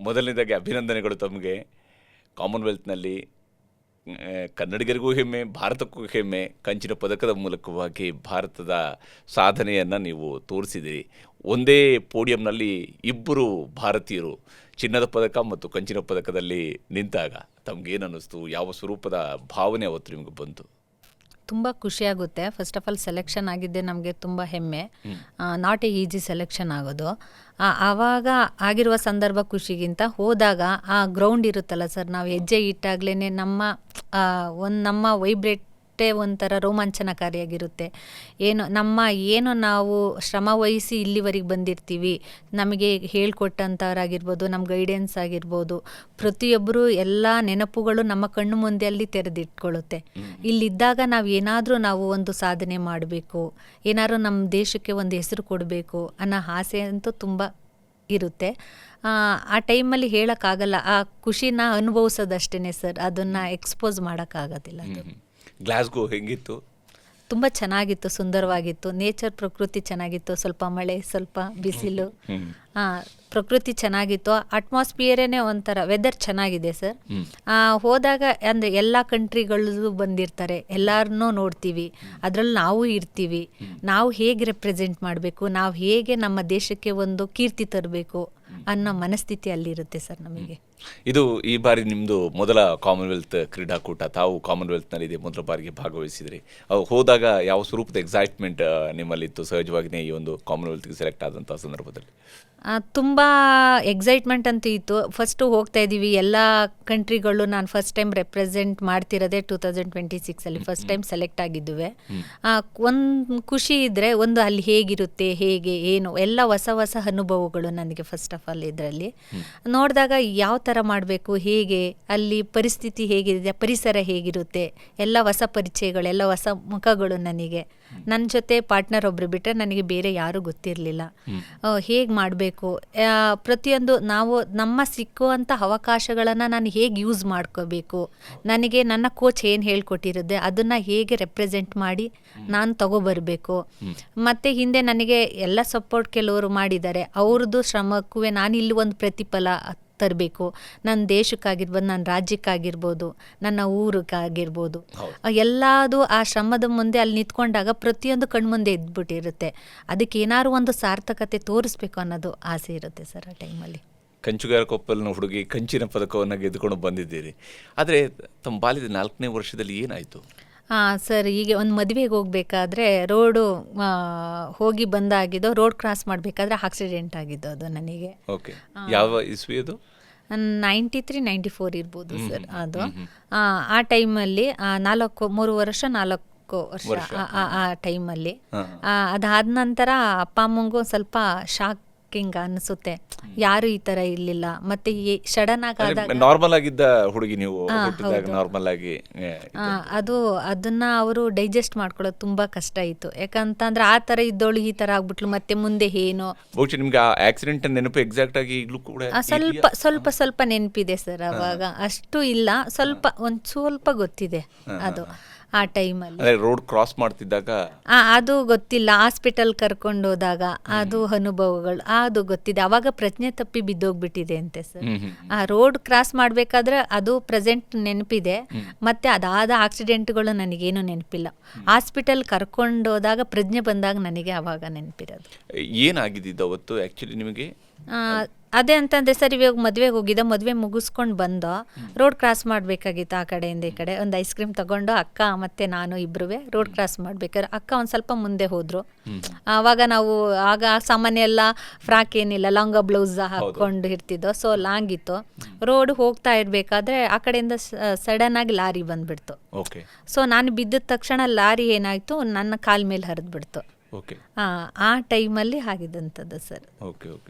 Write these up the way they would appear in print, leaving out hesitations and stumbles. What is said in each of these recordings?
ಮೊದಲನೇದಾಗಿ ಅಭಿನಂದನೆಗಳು ತಮಗೆ. ಕಾಮನ್ವೆಲ್ತ್ನಲ್ಲಿ ಕನ್ನಡಿಗರಿಗೂ ಹೆಮ್ಮೆ, ಭಾರತಕ್ಕೂ ಹೆಮ್ಮೆ. ಕಂಚಿನ ಪದಕದ ಮೂಲಕವಾಗಿ ಭಾರತದ ಸಾಧನೆಯನ್ನು ನೀವು ತೋರಿಸಿದಿರಿ. ಒಂದೇ ಪೋಡಿಯಂನಲ್ಲಿ ಇಬ್ಬರು ಭಾರತೀಯರು ಚಿನ್ನದ ಪದಕ ಮತ್ತು ಕಂಚಿನ ಪದಕದಲ್ಲಿ ನಿಂತಾಗ ತಮಗೇನು ಅನ್ನಿಸ್ತು? ಯಾವ ಸ್ವರೂಪದ ಭಾವನೆ ಅವತ್ತು ನಿಮಗೆ ಬಂತು? ತುಂಬ ಖುಷಿಯಾಗುತ್ತೆ. ಫಸ್ಟ್ ಆಫ್ ಆಲ್ ಸೆಲೆಕ್ಷನ್ ಆಗಿದ್ದೆ ನಮಗೆ ತುಂಬ ಹೆಮ್ಮೆ. ನಾಟ್ ಎ ಈಸಿ ಸೆಲೆಕ್ಷನ್ ಆಗೋದು. ಆವಾಗ ಆಗಿರುವ ಸಂದರ್ಭ ಖುಷಿಗಿಂತ ಹೋದಾಗ ಆ ಗ್ರೌಂಡ್ ಇರುತ್ತಲ್ಲ ಸರ್, ನಾವು ಹೆಜ್ಜೆ ಇಟ್ಟಾಗ್ಲೇ ನಮ್ಮ ವೈಬ್ರೇಟೇ ಒಂಥರ ರೋಮಾಂಚನಕಾರಿಯಾಗಿರುತ್ತೆ. ಏನು ನಾವು ಶ್ರಮ ವಹಿಸಿ ಇಲ್ಲಿವರೆಗೆ ಬಂದಿರ್ತೀವಿ, ನಮಗೆ ಹೇಳ್ಕೊಟ್ಟಂಥವ್ರಾಗಿರ್ಬೋದು, ನಮ್ಮ ಗೈಡೆನ್ಸ್ ಆಗಿರ್ಬೋದು, ಪ್ರತಿಯೊಬ್ಬರು ಎಲ್ಲ ನೆನಪುಗಳು ನಮ್ಮ ಕಣ್ಣು ಮುಂದೆ ಅಲ್ಲಿ ತೆರೆದಿಟ್ಕೊಳ್ಳುತ್ತೆ. ಇಲ್ಲಿದ್ದಾಗ ನಾವು ಒಂದು ಸಾಧನೆ ಮಾಡಬೇಕು, ಏನಾದ್ರು ನಮ್ಮ ದೇಶಕ್ಕೆ ಒಂದು ಹೆಸರು ಕೊಡಬೇಕು ಅನ್ನೋ ಆಸೆ ಅಂತೂ ತುಂಬ ಇರುತ್ತೆ. ಆ ಟೈಮಲ್ಲಿ ಹೇಳೋಕ್ಕಾಗಲ್ಲ. ಆ ಖುಷಿನ ಅನುಭವಿಸೋದಷ್ಟೇ ಸರ್, ಅದನ್ನು ಎಕ್ಸ್ಪೋಸ್ ಮಾಡೋಕ್ಕಾಗೋದಿಲ್ಲ. ಗ್ಲಾಸ್ಗೋ ಹೆಂಗಿತ್ತು? ತುಂಬ ಚೆನ್ನಾಗಿತ್ತು, ಸುಂದರವಾಗಿತ್ತು. ನೇಚರ್, ಪ್ರಕೃತಿ ಚೆನ್ನಾಗಿತ್ತು. ಸ್ವಲ್ಪ ಮಳೆ, ಸ್ವಲ್ಪ ಬಿಸಿಲು, ಪ್ರಕೃತಿ ಚೆನ್ನಾಗಿತ್ತು. ಅಟ್ಮಾಸ್ಫಿಯರೇ ಒಂಥರ, ವೆದರ್ ಚೆನ್ನಾಗಿದೆ ಸರ್. ಹೋದಾಗ ಅಂದರೆ ಎಲ್ಲ ಕಂಟ್ರಿಗಳು ಬಂದಿರ್ತಾರೆ, ಎಲ್ಲರನ್ನೂ ನೋಡ್ತೀವಿ, ಅದರಲ್ಲಿ ನಾವು ಇರ್ತೀವಿ. ನಾವು ಹೇಗೆ ರೆಪ್ರೆಸೆಂಟ್ ಮಾಡಬೇಕು, ನಾವು ಹೇಗೆ ನಮ್ಮ ದೇಶಕ್ಕೆ ಒಂದು ಕೀರ್ತಿ ತರಬೇಕು ಅನ್ನೋ ಮನಸ್ಥಿತಿ ಅಲ್ಲಿರುತ್ತೆ ಸರ್ ನಮಗೆ. ಇದು ಈ ಬಾರಿ ನಿಮ್ಮದು ಮೊದಲ ಕಾಮನ್ವೆಲ್ತ್ ಕ್ರೀಡಾಕೂಟ. ತಾವು ಕಾಮನ್ವೆಲ್ತ್ನಲ್ಲಿ ಇದೆ ಮೊದಲ ಬಾರಿಗೆ ಭಾಗವಹಿಸಿದ್ರಿ. ಹೋದಾಗ ಯಾವ ಸ್ವರೂಪದ ಎಕ್ಸೈಟ್ಮೆಂಟ್ ನಿಮ್ಮಲ್ಲಿತ್ತು? ಸಹಜವಾಗಿಯೇ ಈ ಒಂದು ಕಾಮನ್ವೆಲ್ತ್ಗೆ ಸೆಲೆಕ್ಟ್ ಆದಂಥ ಸಂದರ್ಭದಲ್ಲಿ ತುಂಬ ಎಕ್ಸೈಟ್ಮೆಂಟ್ ಅಂತೂ ಇತ್ತು. ಫಸ್ಟು ಹೋಗ್ತಾ ಇದ್ದೀವಿ, ಎಲ್ಲ ಕಂಟ್ರಿಗಳು. ನಾನು ಫಸ್ಟ್ ಟೈಮ್ ರೆಪ್ರೆಸೆಂಟ್ ಮಾಡ್ತಿರೋದೇ 2026 ಫಸ್ಟ್ ಟೈಮ್ ಸೆಲೆಕ್ಟ್ ಆಗಿದ್ದುವೆ. ಒಂದು ಖುಷಿ ಇದ್ದರೆ, ಒಂದು ಅಲ್ಲಿ ಹೇಗಿರುತ್ತೆ, ಹೇಗೆ ಏನು ಎಲ್ಲ ಹೊಸ ಹೊಸ ಅನುಭವಗಳು ನನಗೆ. ಫಸ್ಟ್ ಆಫ್ ಆಲ್ ಇದರಲ್ಲಿ ನೋಡಿದಾಗ ಯಾವ ಥರ ಮಾಡಬೇಕು, ಹೇಗೆ ಅಲ್ಲಿ ಪರಿಸ್ಥಿತಿ ಹೇಗಿದೆ, ಪರಿಸರ ಹೇಗಿರುತ್ತೆ, ಎಲ್ಲ ಹೊಸ ಪರಿಚಯಗಳು, ಎಲ್ಲ ಹೊಸ ಮುಖಗಳು. ನನಗೆ ನನ್ನ ಜೊತೆ ಪಾರ್ಟ್ನರ್ ಒಬ್ಬರು ಬಿಟ್ಟರೆ ನನಗೆ ಬೇರೆ ಯಾರೂ ಗೊತ್ತಿರಲಿಲ್ಲ. ಹೇಗೆ ಮಾಡಬೇಕು, ಪ್ರತಿಯೊಂದು ನಮ್ಮ ಸಿಕ್ಕುವಂಥ ಅವಕಾಶಗಳನ್ನು ನಾನು ಹೇಗೆ ಯೂಸ್ ಮಾಡ್ಕೋಬೇಕು, ನನಗೆ ನನ್ನ ಕೋಚ್ ಏನು ಹೇಳ್ಕೊಟ್ಟಿರುತ್ತೆ ಅದನ್ನು ಹೇಗೆ ರೆಪ್ರೆಸೆಂಟ್ ಮಾಡಿ ನಾನು ತಗೊಬರಬೇಕು. ಮತ್ತು ಹಿಂದೆ ನನಗೆ ಎಲ್ಲ ಸಪೋರ್ಟ್ ಕೆಲವರು ಮಾಡಿದ್ದಾರೆ, ಅವ್ರದ್ದು ಶ್ರಮಕ್ಕೂ ನಾನು ಇಲ್ಲಿ ಒಂದು ಪ್ರತಿಫಲ ತರಬೇಕು. ನನ್ನ ದೇಶಕ್ಕಾಗಿರ್ಬೋದು, ನನ್ನ ರಾಜ್ಯಕ್ಕಾಗಿರ್ಬೋದು, ನನ್ನ ಊರಿಗಾಗಿರ್ಬೋದು, ಎಲ್ಲದು ಆ ಶ್ರಮದ ಮುಂದೆ ಅಲ್ಲಿ ನಿಂತ್ಕೊಂಡಾಗ ಪ್ರತಿಯೊಂದು ಕಣ್ಮುಂದೆ ಇದ್ಬಿಟ್ಟಿರುತ್ತೆ. ಅದಕ್ಕೆ ಏನಾದ್ರು ಒಂದು ಸಾರ್ಥಕತೆ ತೋರಿಸ್ಬೇಕು ಅನ್ನೋದು ಆಸೆ ಇರುತ್ತೆ ಸರ್ ಆ ಟೈಮಲ್ಲಿ. ಕಂಚುಗಾರ ಕೊಪ್ಪಲಿನ ಹುಡುಗಿ ಕಂಚಿನ ಪದಕವನ್ನು ಗೆದ್ದುಕೊಂಡು ಬಂದಿದ್ದೀರಿ. ಆದರೆ ತಮ್ಮ ಬಾಲ್ಯದ 4ನೇ ವರ್ಷದಲ್ಲಿ ಏನಾಯಿತು? ಸರ್, ಹೀಗೆ ಒಂದು ಮದುವೆಗೆ ಹೋಗಬೇಕಾದ್ರೆ ರೋಡು ಹೋಗಿ ಬಂದಾಗಿದ್ದು, ರೋಡ್ ಕ್ರಾಸ್ ಮಾಡಬೇಕಾದ್ರೆ ಆಕ್ಸಿಡೆಂಟ್ ಆಗಿದ್ದು ಅದು ನನಗೆ. ಓಕೆ, ಯಾವ ಇಸ್ವಿ ಅದು? 93-94 ಇರ್ಬೋದು ಸರ್ ಅದು. ಆ ಟೈಮಲ್ಲಿ 3 ವರ್ಷ 4 ವರ್ಷ ಆ ಟೈಮಲ್ಲಿ. ಅದಾದ ನಂತರ ಅಪ್ಪ ಅಮ್ಮಂಗೂ ಸ್ವಲ್ಪ ಶಾಕಿಂಗ್ ಅನಿಸುತ್ತೆ, ಯಾರು ಈ ಥರ ಇರಲಿಲ್ಲ. ಮತ್ತು ಸಡನ್ ಆಗಿ ನಾರ್ಮಲ್ ಆಗಿದ್ದ ಹುಡುಗಿ ನೀವು ನಾರ್ಮಲ್ ಆಗಿ ಅದನ್ನ ಅವರು ಡೈಜೆಸ್ಟ್ ಮಾಡ್ಕೊಳ್ಳೋದು ತುಂಬ ಕಷ್ಟ ಇತ್ತು. ಯಾಕಂತಂದ್ರೆ ಆ ಥರ ಇದ್ದೋಳು ಈ ಥರ ಆಗ್ಬಿಟ್ಲು, ಮತ್ತೆ ಮುಂದೆ ಏನು. ಬಹುಶಃ ನಿಮ್ಗೆ ಆ ಆಕ್ಸಿಡೆಂಟ್ ನೆನಪು ಎಕ್ಸಾಕ್ಟ್ ಆಗಿ ಈಗಲೂ ಕೂಡ ಸ್ವಲ್ಪ ನೆನಪಿದೆ ಸರ್. ಅವಾಗ ಅಷ್ಟು ಇಲ್ಲ, ಸ್ವಲ್ಪ ಗೊತ್ತಿದೆ ಅದು. ಆ ಟೈಮಲ್ಲಿ ರೋಡ್ ಕ್ರಾಸ್ ಮಾಡ್ತಿದ್ದಾಗ ಅದು ಗೊತ್ತಿಲ್ಲ. ಹಾಸ್ಪಿಟಲ್ ಕರ್ಕೊಂಡು ಹೋದಾಗ ಅದು ಅನುಭವಗಳು ಅದು ಗೊತ್ತಿದೆ. ಅವಾಗ ಪ್ರಜ್ಞೆ ತಪ್ಪಿ ಬಿದ್ದೋಗ್ಬಿಟ್ಟಿದೆ ಅಂತೆ ಸರ್. ಆ ರೋಡ್ ಕ್ರಾಸ್ ಮಾಡಬೇಕಾದ್ರೆ ಅದು ಪ್ರೆಸೆಂಟ್ ನೆನಪಿದೆ. ಮತ್ತೆ ಅದಾದ ಆಕ್ಸಿಡೆಂಟ್ಗಳು ನನಗೇನು ನೆನಪಿಲ್ಲ. ಹಾಸ್ಪಿಟಲ್ ಕರ್ಕೊಂಡು ಹೋದಾಗ ಪ್ರಜ್ಞೆ ಬಂದಾಗ ನನಗೆ ಅವಾಗ ನೆನಪಿರೋದು. ಏನಾಗಿದ್ದು ಅವತ್ತು ಆ್ಯಕ್ಚುಲಿ ನಿಮಗೆ? ಅದೇ ಅಂತಂದರೆ ಸರ್, ಇವಾಗ ಮದುವೆಗೆ ಹೋಗಿದ್ದ, ಮದುವೆ ಮುಗಿಸ್ಕೊಂಡು ಬಂದೋ ರೋಡ್ ಕ್ರಾಸ್ ಮಾಡಬೇಕಾಗಿತ್ತು. ಆ ಕಡೆಯಿಂದ ಈ ಕಡೆ ಒಂದು ಐಸ್ ಕ್ರೀಮ್ ತಗೊಂಡು ಅಕ್ಕ ಮತ್ತು ನಾನು ಇಬ್ಬರೂ ರೋಡ್ ಕ್ರಾಸ್ ಮಾಡಬೇಕಾದ್ರೆ ಅಕ್ಕ ಒಂದು ಸ್ವಲ್ಪ ಮುಂದೆ ಹೋದರು. ಆವಾಗ ಆಗ ಸಾಮಾನ್ಯ ಎಲ್ಲ ಫ್ರಾಕ್ ಏನಿಲ್ಲ, ಲಾಂಗ ಬ್ಲೌಸ್ ಹಾಕ್ಕೊಂಡು ಇರ್ತಿದ್ದೋ, ಸೊ ಲಾಂಗ್ ಇತ್ತು. ರೋಡ್ ಹೋಗ್ತಾ ಇರಬೇಕಾದ್ರೆ ಆ ಕಡೆಯಿಂದ ಸಡನ್ ಆಗಿ ಲಾರಿ ಬಂದುಬಿಡ್ತು. ಸೊ ನಾನು ಬಿದ್ದ ತಕ್ಷಣ ಲಾರಿ ಏನಾಯಿತು, ನನ್ನ ಕಾಲ ಮೇಲೆ ಹರಿದ್ಬಿಡ್ತು. ಆ ಟೈಮಲ್ಲಿ ಆಗಿದ್ದಂಥದ್ದು ಸರ್.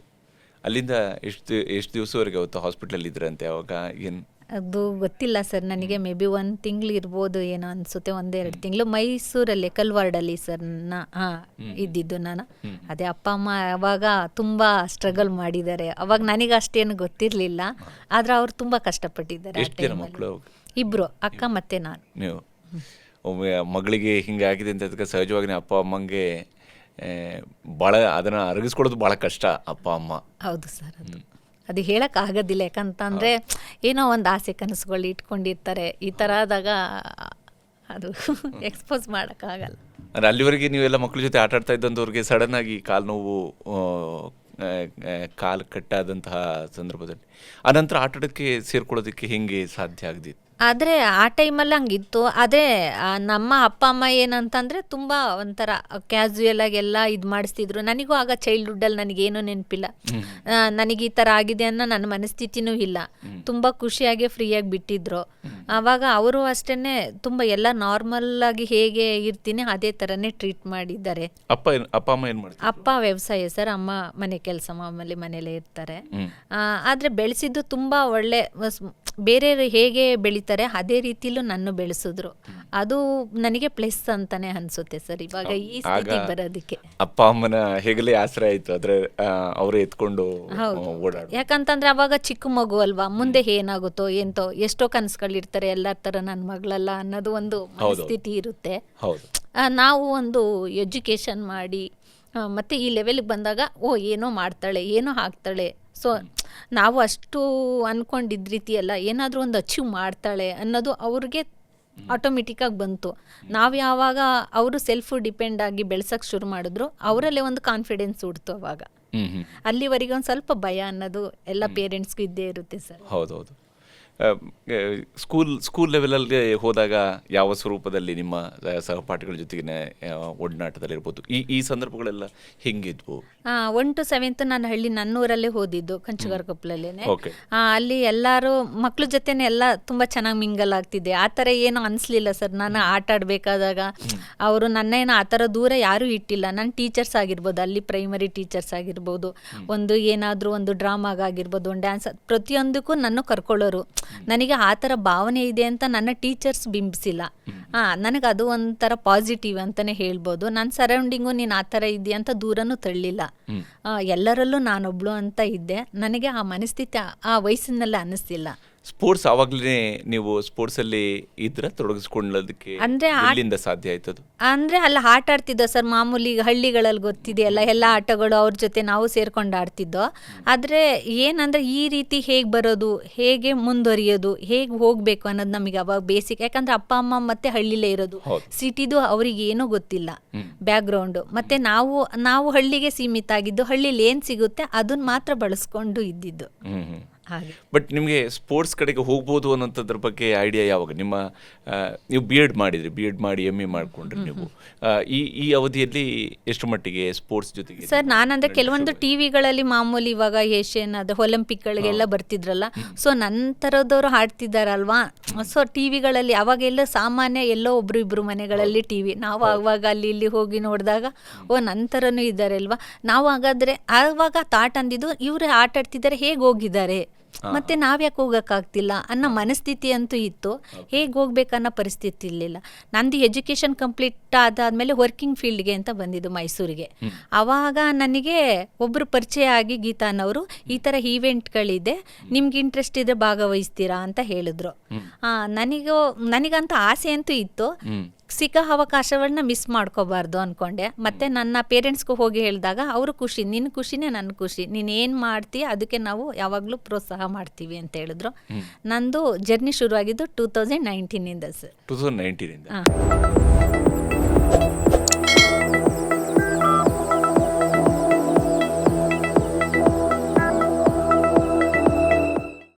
ಅಲ್ಲಿಂದ ಎಷ್ಟು ದಿವಸವರೆಗೆ ಅವತ್ತು ಹಾಸ್ಪಿಟ್ಲಲ್ಲಿ ಇದ್ರಂತೆ? ಅವಾಗ ಏನು ಅದು ಗೊತ್ತಿಲ್ಲ ಸರ್ ನನಗೆ. ಮೇ ಬಿ 1 ತಿಂಗಳು ಇರ್ಬೋದು ಏನೋ ಅನಿಸುತ್ತೆ, 1-2 ತಿಂಗಳು. ಮೈಸೂರಲ್ಲಿ ಕಲ್ವಾರ್ಡಲ್ಲಿ ಸರ್ ಇದ್ದಿದ್ದು ನಾನು. ಅದೇ ಅಪ್ಪ ಅಮ್ಮ ಅವಾಗ ತುಂಬ ಸ್ಟ್ರಗಲ್ ಮಾಡಿದ್ದಾರೆ. ಅವಾಗ ನನಗೆ ಅಷ್ಟೇನು ಗೊತ್ತಿರಲಿಲ್ಲ, ಆದರೆ ಅವ್ರು ತುಂಬ ಕಷ್ಟಪಟ್ಟಿದ್ದಾರೆ. ಇಬ್ಬರು, ಅಕ್ಕ ಮತ್ತು ನಾನು. ನೀವು ಒಮ್ಮೆ ಮಗಳಿಗೆ ಹಿಂಗೆ ಆಗಿದೆ ಅಂತ ಅದಕ್ಕೆ ಸಹಜವಾಗಿ ಅಪ್ಪ ಅಮ್ಮಂಗೆ ಭಾಳ ಅದನ್ನು ಅರಗಿಸ್ಕೊಳ್ಳೋದು ಭಾಳ ಕಷ್ಟ ಅಪ್ಪ ಅಮ್ಮ. ಹೌದು ಸರ್. ಅದು ಅದು ಹೇಳಕ್ ಆಗೋದಿಲ್ಲ. ಯಾಕಂತಂದ್ರೆ ಏನೋ ಒಂದು ಆಸೆ ಕನಸುಗಳು ಇಟ್ಕೊಂಡಿರ್ತಾರೆ. ಈ ಥರ ಆದಾಗ ಅದು ಎಕ್ಸ್ಪೋಸ್ ಮಾಡೋಕ್ಕಾಗಲ್ಲ. ಅಂದರೆ ಅಲ್ಲಿವರೆಗೆ ನೀವೆಲ್ಲ ಮಕ್ಕಳ ಜೊತೆ ಆಟ ಆಡ್ತಾ ಇದ್ದಂಥವ್ರಿಗೆ ಸಡನ್ ಆಗಿ ಕಾಲು ನೋವು, ಕಾಲು ಕಟ್ಟಾದಂತಹ ಸಂದರ್ಭದಲ್ಲಿ ಆನಂತರ ಆಟಾಡೋಕ್ಕೆ ಸೇರ್ಕೊಳ್ಳೋದಕ್ಕೆ ಹೆಂಗೆ ಸಾಧ್ಯ ಆಗದಿತ್ತು? ಆದರೆ ಆ ಟೈಮಲ್ಲಿ ಹಂಗಿತ್ತು. ಅದೇ ನಮ್ಮ ಅಪ್ಪ ಅಮ್ಮ ಏನಂತಂದರೆ ತುಂಬ ಒಂಥರ ಕ್ಯಾಸುಯಲ್ ಆಗೆಲ್ಲ ಇದು ಮಾಡಿಸ್ತಿದ್ರು. ನನಗೂ ಆಗ ಚೈಲ್ಡ್ಹುಡ್ಡಲ್ಲಿ ನನಗೇನೂ ನೆನಪಿಲ್ಲ, ನನಗೆ ಈ ಥರ ಆಗಿದೆ ಅನ್ನೋ ನನ್ನ ಮನಸ್ಥಿತಿನೂ ಇಲ್ಲ. ತುಂಬ ಖುಷಿಯಾಗಿ ಫ್ರೀಯಾಗಿ ಬಿಟ್ಟಿದ್ರು. ಆವಾಗ ಅವರು ಅಷ್ಟೇ ತುಂಬ ಎಲ್ಲ ನಾರ್ಮಲ್ಲಾಗಿ ಹೇಗೆ ಇರ್ತೀನಿ ಅದೇ ಥರನೇ ಟ್ರೀಟ್ ಮಾಡಿದ್ದಾರೆ. ಅಪ್ಪ ಅಮ್ಮ ಏನು ಮಾಡ್ತಾರೆ? ಅಪ್ಪ ವ್ಯವಸಾಯ ಸರ್, ಅಮ್ಮ ಮನೆ ಕೆಲಸ, ಮಾಮೂಲಿ ಮನೇಲೇ ಇರ್ತಾರೆ. ಆದರೆ ಬೆಳೆಸಿದ್ದು ತುಂಬ ಒಳ್ಳೆ, ಬೇರೆಯವರು ಹೇಗೆ ಬೆಳೀತಾರೆ ಅದೇ ರೀತಿಲೂ ನನ್ನ ಬೆಳೆಸಿದ್ರು. ಅದು ನನಗೆ ಪ್ಲಸ್ ಅಂತಾನೆ ಅನ್ಸುತ್ತೆ ಸರ್ ಇವಾಗ ಈ ಸ್ಥಿತಿ ಬರೋದಕ್ಕೆ. ಅಪ್ಪ ಅಮ್ಮನ ಹೆಗಲೇ ಆಸರೆ ಆಯ್ತು, ಆದ್ರೆ ಅವರೇ ಎತ್ಕೊಂಡು ಓಡಾಡ. ಯಾಕಂತಂದ್ರೆ ಅವಾಗ ಚಿಕ್ಕ ಮಗು ಅಲ್ವಾ, ಮುಂದೆ ಏನಾಗುತ್ತೋ ಎಂತೋ, ಎಷ್ಟೋ ಕನಸುಗಳಿರ್ತಾರೆ ಎಲ್ಲರ ಥರ ನನ್ನ ಮಗಳಲ್ಲ ಅನ್ನೋದು ಒಂದು ಸ್ಥಿತಿ ಇರುತ್ತೆ. ನಾವು ಒಂದು ಎಜುಕೇಷನ್ ಮಾಡಿ ಮತ್ತೆ ಈ ಲೆವೆಲ್ಗೆ ಬಂದಾಗ ಏನೋ ಮಾಡ್ತಾಳೆ, ಏನೋ ಆಗ್ತಾಳೆ, ಸೊ ನಾವು ಅಷ್ಟು ಅಂದ್ಕೊಂಡಿದ್ದ ರೀತಿ ಅಲ್ಲ, ಏನಾದರೂ ಒಂದು ಅಚೀವ್ ಮಾಡ್ತಾಳೆ ಅನ್ನೋದು ಅವ್ರಿಗೆ ಆಟೋಮೆಟಿಕ್ಕಾಗಿ ಬಂತು. ನಾವು ಯಾವಾಗ ಅವರು ಸೆಲ್ಫ್ ಡಿಪೆಂಡ್ ಆಗಿ ಬೆಳೆಸೋಕ್ಕೆ ಶುರು ಮಾಡಿದ್ರು, ಅವರಲ್ಲೇ ಒಂದು ಕಾನ್ಫಿಡೆನ್ಸ್ ಹುಡ್ತು. ಅವಾಗ ಅಲ್ಲಿವರೆಗೆ ಒಂದು ಸ್ವಲ್ಪ ಭಯ ಅನ್ನೋದು ಎಲ್ಲ ಪೇರೆಂಟ್ಸ್ಗೂ ಇದ್ದೇ ಇರುತ್ತೆ ಸರ್. ಹೌದೌದು. ಸ್ಕೂಲ್ ಲೆವೆಲಲ್ಲಿ ಹೋದಾಗ ಯಾವ ಸ್ವರೂಪದಲ್ಲಿ ನಿಮ್ಮ ಸಹಪಾಠಿಗಳ ಜೊತೆಗಿನ ಒಡನಾಟದಲ್ಲಿರ್ಬೋದು, ಈ ಸಂದರ್ಭಗಳೆಲ್ಲ ಹೆಂಗಿದ್ವು? 1 to 7th ನಾನು ಹಳ್ಳಿ ನನ್ನೂರಲ್ಲೇ ಓದಿದ್ದು, ಕಂಚುಗಾರಕೊಪ್ಪಲಲ್ಲೇ. ಅಲ್ಲಿ ಎಲ್ಲರೂ ಮಕ್ಳ ಜೊತೆನೆ ಎಲ್ಲ ತುಂಬ ಚೆನ್ನಾಗಿ ಮಿಂಗಲ್ ಆಗ್ತಿದ್ದೆ. ಆ ಥರ ಏನೂ ಅನಿಸ್ಲಿಲ್ಲ ಸರ್. ನಾನು ಆಟ ಆಡಬೇಕಾದಾಗ ಅವರು ನನ್ನೇನು ಆ ಥರ ದೂರ ಯಾರೂ ಇಟ್ಟಿಲ್ಲ. ನನ್ನ ಟೀಚರ್ಸ್ ಆಗಿರ್ಬೋದು, ಅಲ್ಲಿ ಪ್ರೈಮರಿ ಟೀಚರ್ಸ್ ಆಗಿರ್ಬೋದು, ಒಂದು ಏನಾದರೂ ಒಂದು ಡ್ರಾಮಾಗಾಗಿರ್ಬೋದು, ಒಂದು ಡ್ಯಾನ್ಸ್, ಪ್ರತಿಯೊಂದಕ್ಕೂ ನನ್ನ ಕರ್ಕೊಳ್ಳೋರು. ನನಗೆ ಆ ಥರ ಭಾವನೆ ಇದೆ ಅಂತ ನನ್ನ ಟೀಚರ್ಸ್ ಬಿಂಬಿಸಿಲ್ಲ. ನನಗೆ ಅದು ಒಂಥರ ಪಾಸಿಟಿವ್ ಅಂತಲೇ ಹೇಳ್ಬೋದು. ನನ್ನ ಸರೌಂಡಿಂಗು ನೀನು ಆ ಥರ ಇದೆಯಾ ಅಂತ ದೂರನೂ ತಳ್ಳಿಲ್ಲ. ಎಲ್ಲರಲ್ಲೂ ನಾನೊಬ್ಳು ಅಂತ ಇದ್ದೆ. ನನಗೆ ಆ ಮನಸ್ಥಿತಿ ಆ ವಯಸ್ಸಿನಲ್ಲೇ ಅನ್ನಿಸ್ತಿಲ್ಲ. ಸ್ಪೋರ್ಟ್ಸ್ ಆವಾಗಲೇ ನೀವು ಸ್ಪೋರ್ಟ್ಸಲ್ಲಿ ಇದ್ರೆ ತೊಡಗಿಸ್ಕೊಳ್ಳೋದಕ್ಕೆ ಎಲ್ಲಿಂದ ಸಾಧ್ಯ ಆಯ್ತದು? ಅಂದರೆ ಅಲ್ಲಿ ಆಟ ಆಡ್ತಿದ್ದೋ ಸರ್, ಮಾಮೂಲಿ ಹಳ್ಳಿಗಳಲ್ಲಿ ಗೊತ್ತಿದೆಯಲ್ಲ ಎಲ್ಲ ಆಟಗಳು, ಅವ್ರ ಜೊತೆ ನಾವು ಸೇರ್ಕೊಂಡು ಆಡ್ತಿದ್ದೋ. ಆದರೆ ಏನಂದರೆ ಈ ರೀತಿ ಹೇಗೆ ಬರೋದು, ಹೇಗೆ ಮುಂದುವರಿಯೋದು, ಹೇಗೆ ಹೋಗಬೇಕು ಅನ್ನೋದು ನಮಗೆ ಅವಾಗ ಬೇಸಿಕ್. ಯಾಕಂದರೆ ಅಪ್ಪ ಅಮ್ಮ ಮತ್ತೆ ಹಳ್ಳಿಲೇ ಇರೋದು, ಸಿಟಿದು ಅವ್ರಿಗೆ ಏನೂ ಗೊತ್ತಿಲ್ಲ ಬ್ಯಾಕ್ಗ್ರೌಂಡು. ಮತ್ತು ನಾವು ಹಳ್ಳಿಗೆ ಸೀಮಿತ ಆಗಿದ್ದು, ಹಳ್ಳಿಲಿ ಏನು ಸಿಗುತ್ತೆ ಅದನ್ನ ಮಾತ್ರ ಬಳಸ್ಕೊಂಡು ಇದ್ದಿದ್ದು. ಹಾಗೆ. ಬಟ್ ನಿಮಗೆ ಸ್ಪೋರ್ಟ್ಸ್ ಕಡೆಗೆ ಹೋಗ್ಬೋದು ಅನ್ನೋಂಥದ್ರ ಬಗ್ಗೆ ಐಡಿಯಾ ಯಾವಾಗ? ನೀವು ಬಿ ಎಡ್ ಮಾಡಿದ್ರಿ, ಬಿ ಎಡ್ ಮಾಡಿ MA ಮಾಡ್ಕೊಂಡ್ರಿ ನೀವು. ಈ ಅವಧಿಯಲ್ಲಿ ಎಷ್ಟು ಮಟ್ಟಿಗೆ ಸ್ಪೋರ್ಟ್ಸ್ ಜೊತೆಗೆ? ಸರ್ ನಾನಂದರೆ ಕೆಲವೊಂದು ಟಿವಿಗಳಲ್ಲಿ ಮಾಮೂಲಿ ಇವಾಗ ಏಷ್ಯನ್ ಅದು ಒಲಿಂಪಿಕ್ಗಳಿಗೆಲ್ಲ ಬರ್ತಿದ್ರಲ್ಲ, ಸೊ ನಂತರದವರು ಆಡ್ತಿದ್ದಾರಲ್ವಾ, ಸೊ ಟಿವಿಗಳಲ್ಲಿ ಅವಾಗೆಲ್ಲ ಸಾಮಾನ್ಯ ಎಲ್ಲೋ ಒಬ್ರು ಇಬ್ರು ಮನೆಗಳಲ್ಲಿ ಟಿವಿ. ನಾವು ಆವಾಗ ಅಲ್ಲಿ ಇಲ್ಲಿ ಹೋಗಿ ನೋಡಿದಾಗ ನಂತರನೂ ಇದ್ದಾರೆ ಅಲ್ವಾ, ನಾವು ಹಾಗಾದರೆ ಆವಾಗ ತಾಟ್ ಅಂದಿದ್ದು ಇವ್ರು ಆಟ ಆಡ್ತಿದ್ದಾರೆ, ಹೇಗೆ ಹೋಗಿದ್ದಾರೆ ಮತ್ತೆ ನಾವ್ಯಾಕೆ ಹೋಗೋಕ್ಕಾಗ್ತಿಲ್ಲ ಅನ್ನೋ ಮನಸ್ಥಿತಿ ಅಂತೂ ಇತ್ತು. ಹೇಗೆ ಹೋಗ್ಬೇಕನ್ನೋ ಪರಿಸ್ಥಿತಿ ಇರಲಿಲ್ಲ. ನಂದು ಎಜುಕೇಷನ್ ಕಂಪ್ಲೀಟ್ ಆದಾದಮೇಲೆ ವರ್ಕಿಂಗ್ ಫೀಲ್ಡ್ಗೆ ಅಂತ ಬಂದಿದ್ದು ಮೈಸೂರಿಗೆ. ಆವಾಗ ನನಗೆ ಒಬ್ಬರು ಪರಿಚಯ ಆಗಿ ಗೀತಾ ಅನ್ನೋರು, ಈ ಥರ ಈವೆಂಟ್ಗಳಿದೆ, ನಿಮ್ಗೆ ಇಂಟ್ರೆಸ್ಟ್ ಇದ್ರೆ ಭಾಗವಹಿಸ್ತೀರಾ ಅಂತ ಹೇಳಿದ್ರು. ನನಗಂತ ಆಸೆ ಅಂತೂ ಇತ್ತು, ಸಿಕ್ಕ ಅವಕಾಶಗಳನ್ನ ಮಿಸ್ ಮಾಡ್ಕೋಬಾರ್ದು ಅಂದ್ಕೊಂಡೆ. ಮತ್ತು ನನ್ನ ಪೇರೆಂಟ್ಸ್ಗೂ ಹೋಗಿ ಹೇಳಿದಾಗ ಅವರು ಖುಷಿ, ನಿನ್ನ ಖುಷಿನೇ ನನ್ನ ಖುಷಿ, ನೀನೇನು ಮಾಡ್ತೀಯ ಅದಕ್ಕೆ ನಾವು ಯಾವಾಗಲೂ ಪ್ರೋತ್ಸಾಹ ಮಾಡ್ತೀವಿ ಅಂತ ಹೇಳಿದ್ರು. ನಂದು ಜರ್ನಿ ಶುರುವಾಗಿದ್ದು 2019 ಸರ್. 2019